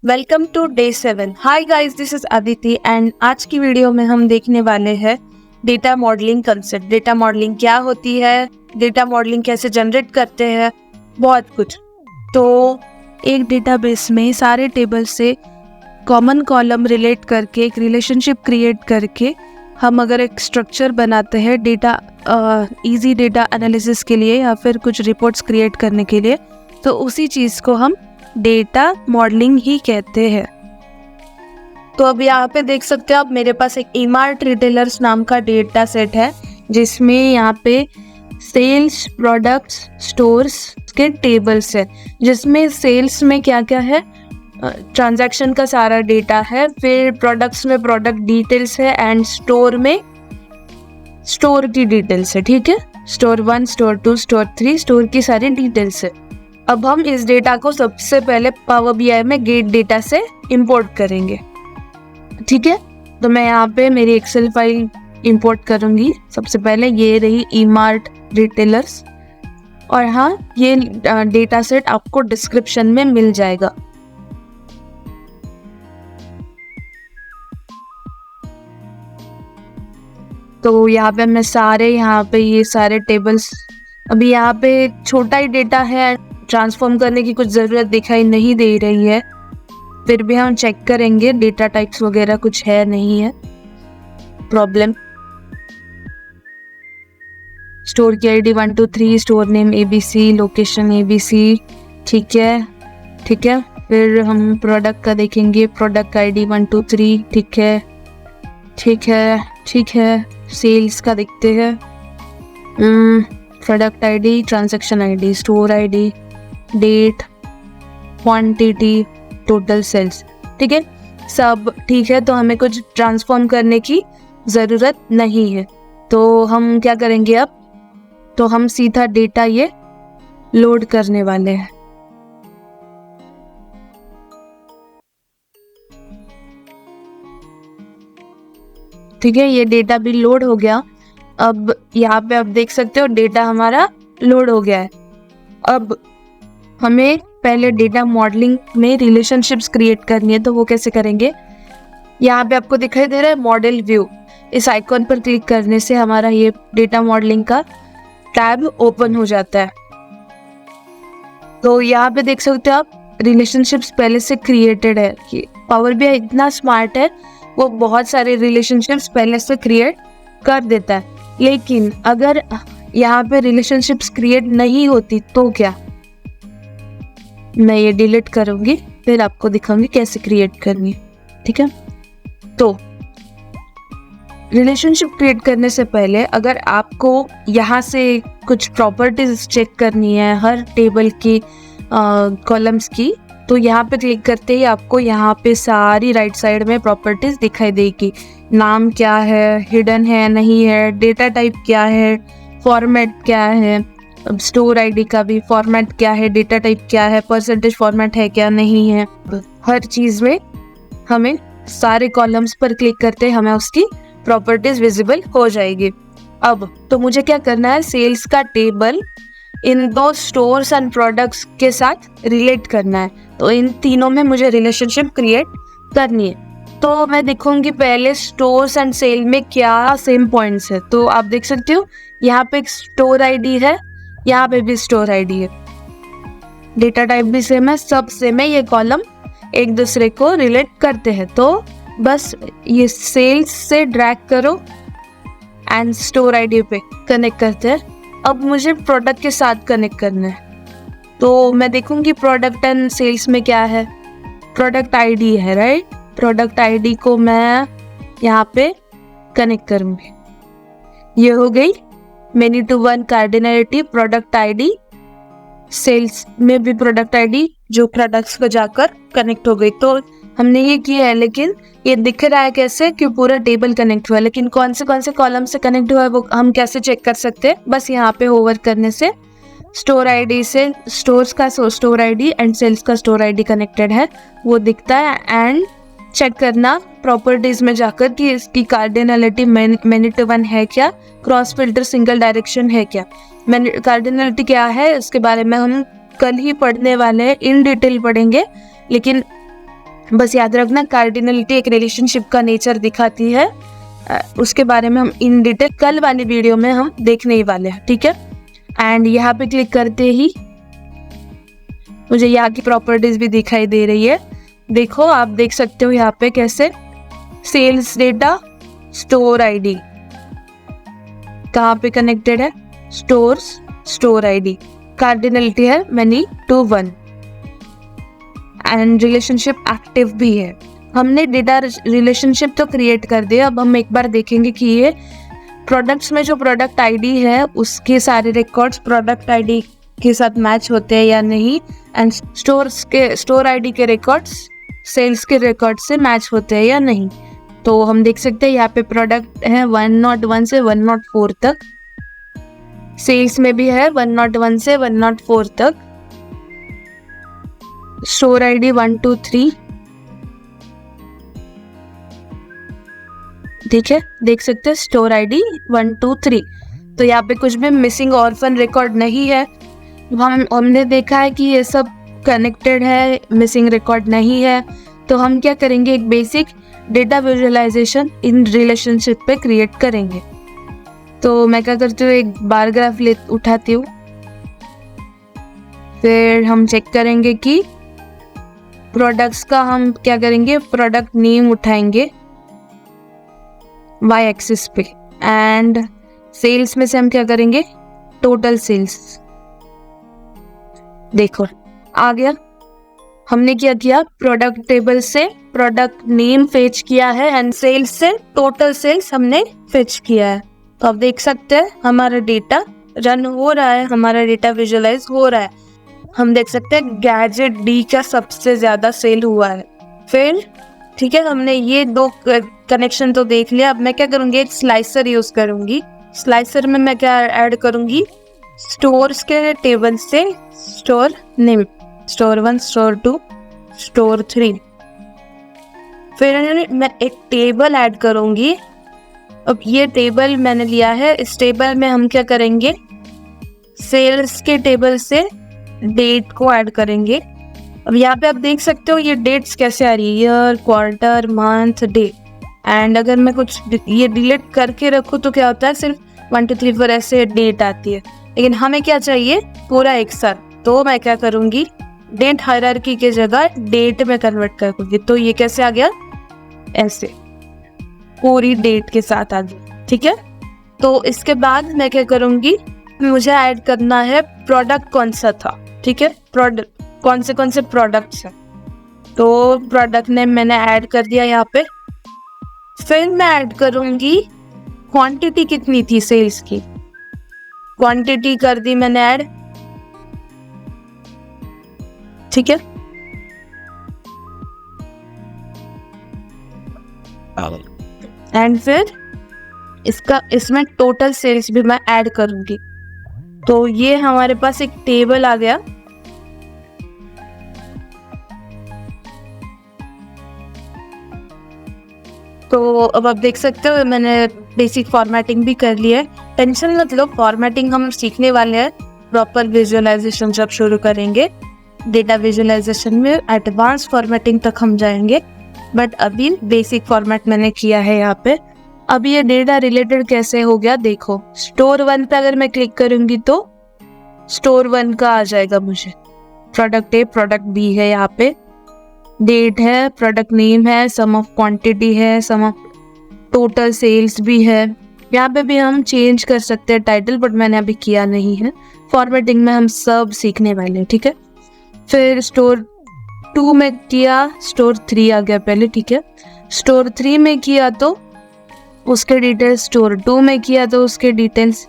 Welcome to day 7। Hi guys, this is Aditi and आज की video में हम देखने वाले हैं data modelling concept. Data modelling क्या होती है, डेटा मॉडलिंग कैसे जनरेट करते हैं, बहुत कुछ। तो एक डेटाबेस में सारे टेबल से कॉमन कॉलम रिलेट करके एक रिलेशनशिप क्रिएट करके हम अगर एक स्ट्रक्चर बनाते हैं डेटा इजी डेटा एनालिसिस के लिए या फिर कुछ रिपोर्ट्स क्रिएट करने के लिए, तो उसी चीज़ को हम डेटा मॉडलिंग ही कहते हैं। तो अब यहाँ पे देख सकते हो आप, मेरे पास एक ईमार्ट रिटेलर्स नाम का डेटा सेट है जिसमें यहाँ पे सेल्स, प्रोडक्ट्स, स्टोर्स के टेबल्स है, जिसमें सेल्स में क्या क्या है, ट्रांजैक्शन का सारा डेटा है, फिर प्रोडक्ट्स में प्रोडक्ट डिटेल्स है एंड स्टोर में स्टोर की डिटेल्स है। ठीक है, स्टोर 1, स्टोर 2, स्टोर 3, स्टोर की सारी डिटेल्स है। अब हम इस डेटा को सबसे पहले पावर बीआई में गेट डेटा से इंपोर्ट करेंगे। ठीक है, तो मैं यहाँ पे मेरी एक्सेल फाइल इंपोर्ट करूँगी। सबसे पहले ये रही ईमार्ट रिटेलर्स, और हाँ, ये डेटा सेट आपको डिस्क्रिप्शन में मिल जाएगा। तो यहाँ पे मैं ये सारे टेबल्स, अभी यहाँ पे छोटा ही डेटा है, ट्रांसफॉर्म करने की कुछ ज़रूरत दिखाई नहीं दे रही है, फिर भी हम चेक करेंगे डेटा टाइप्स वगैरह कुछ है नहीं है प्रॉब्लम। स्टोर की ID 1 2 3, store name ABC, location ABC। ठीक है, फिर हम प्रोडक्ट का देखेंगे, प्रोडक्ट आईडी 1 2 3। ठीक है, सेल्स का देखते हैं, product ID, transaction ID, store ID, date, quantity, total sales. ठीक है, सब ठीक है, तो हमें कुछ ट्रांसफॉर्म करने की ज़रूरत नहीं है। तो हम क्या करेंगे अब, तो हम सीधा डेटा ये लोड करने वाले हैं। ठीक है, ये डेटा भी लोड हो गया। अब यहाँ पे आप देख सकते हो डेटा हमारा लोड हो गया है। अब हमें पहले डेटा मॉडलिंग में रिलेशनशिप्स क्रिएट करनी है, तो वो कैसे करेंगे। यहाँ पे आपको दिखाई दे रहा है मॉडल व्यू, इस आइकॉन पर क्लिक करने से हमारा ये डेटा मॉडलिंग का टैब ओपन हो जाता है। तो यहाँ पे देख सकते हो आप, रिलेशनशिप्स पहले से क्रिएटेड है। कि पावर बीआई इतना स्मार्ट है, वो बहुत सारे रिलेशनशिप्स पहले से क्रिएट कर देता है। लेकिन अगर यहाँ पे रिलेशनशिप्स क्रिएट नहीं होती तो क्या, मैं ये डिलीट करूँगी, फिर आपको दिखाऊंगी कैसे क्रिएट करनी है। ठीक है, तो रिलेशनशिप क्रिएट करने से पहले अगर आपको यहाँ से कुछ प्रॉपर्टीज चेक करनी है हर टेबल की कॉलम्स की, तो यहाँ पे क्लिक करते ही आपको यहाँ पे सारी राइट साइड में प्रॉपर्टीज दिखाई देगी। नाम क्या है, हिडन है नहीं है, डेटा टाइप क्या है, फॉर्मेट क्या है, स्टोर आईडी का भी फॉर्मेट क्या है, डेटा टाइप क्या है, परसेंटेज फॉर्मेट है क्या नहीं है, हर चीज़ में हमें सारे कॉलम्स पर क्लिक करते हमें उसकी प्रॉपर्टीज विजिबल हो जाएगी। अब तो मुझे क्या करना है, सेल्स का टेबल इन दो स्टोर्स एंड प्रोडक्ट्स के साथ रिलेट करना है। तो इन तीनों में मुझे रिलेशनशिप क्रिएट करनी है। तो मैं देखूंगी पहले स्टोर्स एंड सेल में क्या सेम पॉइंट्स है। तो आप देख सकते हो यहाँ पे एक स्टोर आईडी है, यहाँ पे भी स्टोर आईडी है, डेटा टाइप भी सेम है, सब सेम है, ये कॉलम एक दूसरे को रिलेट करते हैं। तो बस ये सेल्स से ड्रैग करो एंड स्टोर आईडी पे कनेक्ट करते हैं। अब मुझे प्रोडक्ट के साथ कनेक्ट करना है, तो मैं देखूंगी प्रोडक्ट एंड सेल्स में क्या है, प्रोडक्ट आईडी है, राइट। प्रोडक्ट आईडी को मैं यहाँ पे कनेक्ट करूँगी, ये हो गई many to one cardinality. Product ID, sales में भी प्रोडक्ट आईडी जो प्रोडक्ट्स को जाकर कनेक्ट हो गई। तो हमने ये किया है, लेकिन ये दिख रहा है कैसे कि पूरा टेबल कनेक्ट हुआ है, लेकिन कौन से कॉलम से कनेक्ट हुआ है वो हम कैसे चेक कर सकते हैं। बस यहाँ पे होवर करने से स्टोर आईडी से स्टोर्स का स्टोर आईडी एंड सेल्स का स्टोर आईडी कनेक्टेड है वो दिखता है। एंड चेक करना प्रॉपर्टीज में जाकर कि इसकी कार्डिनलिटी मैनी टू वन है क्या, क्रॉस फिल्टर सिंगल डायरेक्शन है क्या। कार्डिनलिटी क्या है इसके बारे में हम कल ही पढ़ने वाले हैं, इन डिटेल पढ़ेंगे, लेकिन बस याद रखना, कार्डिनलिटी एक रिलेशनशिप का नेचर दिखाती है। उसके बारे में हम इन डिटेल कल वाली वीडियो में हम देखने ही वाले हैं, ठीक है। एंड यहाँ पे क्लिक करते ही मुझे यहाँ की प्रॉपर्टीज भी दिखाई दे रही है। देखो, आप देख सकते हो यहाँ पे कैसे सेल्स डेटा, स्टोर आईडी कहाँ पे कनेक्टेड है, स्टोर्स, स्टोर आईडी, कार्डिनलिटी है many to 1 and relationship active भी है। हमने डेटा रिलेशनशिप तो क्रिएट कर दिया। अब हम एक बार देखेंगे कि ये प्रोडक्ट्स में जो प्रोडक्ट आईडी है उसके सारे रिकॉर्ड्स प्रोडक्ट आईडी के साथ मैच होते हैं या नहीं, एंड स्टोर आईडी के रिकॉर्ड्स सेल्स के रिकॉर्ड से मैच होते हैं या नहीं। तो हम देख सकते हैं यहाँ पे प्रोडक्ट है 101 से 104 तक, सेल्स में भी है 101 से 104 तक, स्टोर आईडी 123, ठीक है, देख सकते हैं स्टोर आईडी 123। तो यहाँ पे कुछ भी मिसिंग ऑर्फन रिकॉर्ड नहीं है। हमने देखा है कि ये सब कनेक्टेड है, मिसिंग रिकॉर्ड नहीं है। तो हम क्या करेंगे, एक बेसिक डेटा विजुअलाइजेशन इन रिलेशनशिप पे क्रिएट करेंगे। तो मैं क्या करती हूँ, एक बार ग्राफ उठाती हूँ, फिर हम चेक करेंगे कि प्रोडक्ट्स का हम क्या करेंगे, प्रोडक्ट नेम उठाएंगे वाई एक्सिस पे, एंड सेल्स में से हम क्या करेंगे, टोटल सेल्स। देखो आ गया, हमने क्या किया, प्रोडक्ट टेबल से प्रोडक्ट नेम फेच किया है एंड सेल्स से टोटल सेल्स हमने फेच किया है। तो आप देख सकते हैं हमारा डेटा रन हो रहा है, हमारा डेटा विजुअलाइज हो रहा है। हम देख सकते हैं गैजेट डी का सबसे ज्यादा सेल हुआ है। फिर ठीक है, हमने ये दो कनेक्शन तो देख लिया। अब मैं क्या करूंगी, एक स्लाइसर यूज करूंगी। स्लाइसर में मैं क्या ऐड करूंगी, स्टोर्स के टेबल से store name, store 1, store 2, store 3। फिर मैं एक टेबल ऐड करूंगी। अब ये टेबल मैंने लिया है, इस टेबल में हम क्या करेंगे, सेल्स के टेबल से डेट को ऐड करेंगे। अब यहाँ पे आप देख सकते हो ये डेट्स कैसे आ रही है, year, quarter, month, day. And अगर मैं कुछ ये डिलीट करके रखूँ तो क्या होता है, सिर्फ 1 2 3 4 ऐसे डेट आती है। लेकिन हमें क्या चाहिए, पूरा एक साथ। तो मैं क्या करूँगी, डेट हायरार्की की जगह डेट में कन्वर्ट कर दूंगी। तो ये कैसे आ गया, ऐसे पूरी डेट के साथ आ गया, ठीक है। तो इसके बाद मैं क्या करूँगी, मुझे ऐड करना है प्रोडक्ट कौन सा था, ठीक है, प्रोडक्ट कौन से प्रोडक्ट्स हैं। तो प्रोडक्ट नेम मैंने ऐड कर दिया यहाँ पे। फिर मैं ऐड करूँगी क्वांटिटी कितनी थी सेल्स की, क्वांटिटी कर दी मैंने ऐड, ठीक है। एंड फिर इसमें टोटल सेल्स भी मैं ऐड करूंगी। तो ये हमारे पास एक टेबल आ गया। तो अब आप देख सकते हो मैंने बेसिक फॉर्मेटिंग भी कर ली है। टेंशन मत लो, फॉर्मेटिंग हम सीखने वाले हैं प्रॉपर विजुअलाइजेशन जब शुरू करेंगे। डेटा विजुअलाइजेशन में एडवांस फॉर्मेटिंग तक हम जाएंगे, बट अभी बेसिक फॉर्मेट मैंने किया है यहाँ पे। अब ये डेटा रिलेटेड कैसे हो गया, देखो स्टोर 1 पे अगर मैं क्लिक करूंगी तो स्टोर 1 का आ जाएगा मुझे, प्रोडक्ट ए, प्रोडक्ट बी है, यहाँ पे डेट है, प्रोडक्ट नेम है, सम ऑफ क्वांटिटी है, सम ऑफ टोटल सेल्स भी है। यहाँ पे भी हम चेंज कर सकते हैं टाइटल, बट मैंने अभी किया नहीं है। फॉर्मेटिंग में हम सब सीखने वाले हैं, ठीक है। फिर स्टोर 2 में किया, स्टोर 3 आ गया पहले, ठीक है। स्टोर 3 में किया तो उसके डिटेल्स, स्टोर 2 में किया तो उसके डिटेल्स।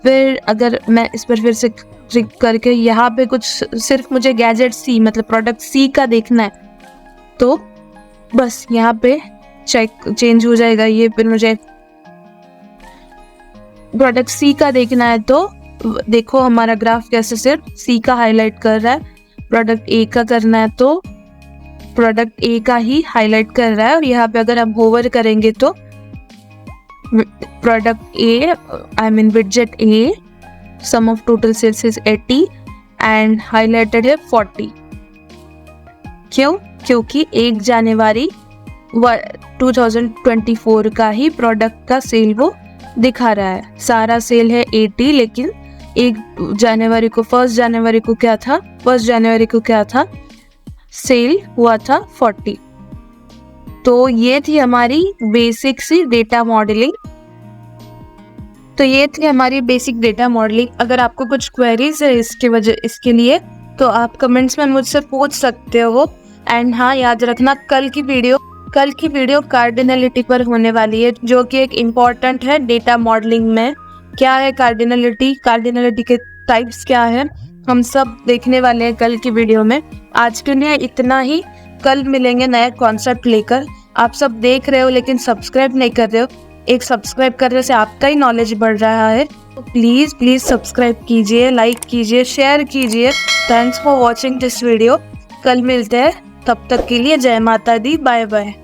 फिर अगर मैं इस पर फिर से क्लिक करके यहाँ पे कुछ सिर्फ मुझे गैजेट सी मतलब प्रोडक्ट सी का देखना है तो बस यहाँ पे चेंज हो जाएगा ये। फिर मुझे प्रोडक्ट सी का देखना है तो देखो हमारा ग्राफ कैसे सिर्फ सी का हाईलाइट कर रहा है। प्रोडक्ट ए का करना है तो प्रोडक्ट ए का ही हाईलाइट कर रहा है। और यहाँ पे अगर हम होवर करेंगे तो product A, I mean widget A, sum of total sales is 80 and highlighted है 40, क्यों? क्योंकि 1 जनवरी 2024 का ही प्रोडक्ट का सेल वो दिखा रहा है। सारा सेल है 80, लेकिन 1 जनवरी को 1 जनवरी को क्या था? 1 जनवरी को क्या था? सेल हुआ था 40। तो ये थी हमारी बेसिक सी डेटा मॉडलिंग। अगर आपको कुछ क्वेरीज है इसके लिए तो आप कमेंट्स में मुझसे पूछ सकते हो। एंड हाँ, याद रखना कल की वीडियो कार्डिनलिटी पर होने वाली है, जो कि एक इम्पॉर्टेंट है डेटा मॉडलिंग में। क्या है कार्डिनलिटी के टाइप्स क्या है, हम सब देखने वाले हैं कल की वीडियो में। आज के लिए इतना ही, कल मिलेंगे नया कॉन्सेप्ट लेकर। आप सब देख रहे हो लेकिन सब्सक्राइब नहीं कर रहे हो। एक सब्सक्राइब करने से आपका ही नॉलेज बढ़ रहा है। तो प्लीज़ सब्सक्राइब कीजिए, लाइक कीजिए, शेयर कीजिए। Thanks for watching this video. कल मिलते हैं, तब तक के लिए जय माता दी, बाय बाय।